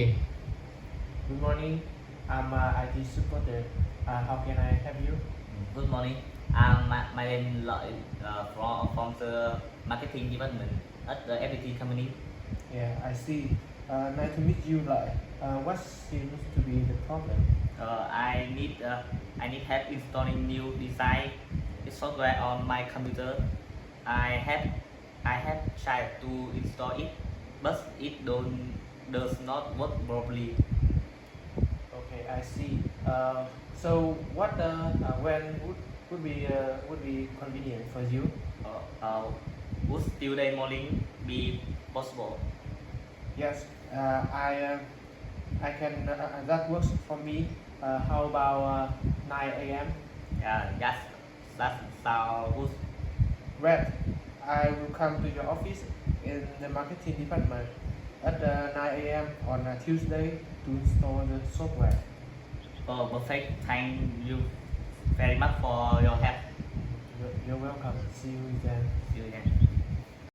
Good morning. I'm IT supporter. How can I help you? Good morning. My name is Lợi from the marketing department at the FPT company. Yeah, I see. Nice to meet you, Lai. What seems to be the problem? I need help installing new design software on my computer. I have I have tried to install it, but it don't does not work properly. Okay, I see. So when would be convenient for you? Would Tuesday morning be possible? Yes, I can. That works for me. How about 9 a.m.? That sounds good. Great. I will come to your office in the marketing department at 9 a.m. on Tuesday to install the software. Oh, perfect. Thank you very much for your help. You're welcome. See you then. See you again.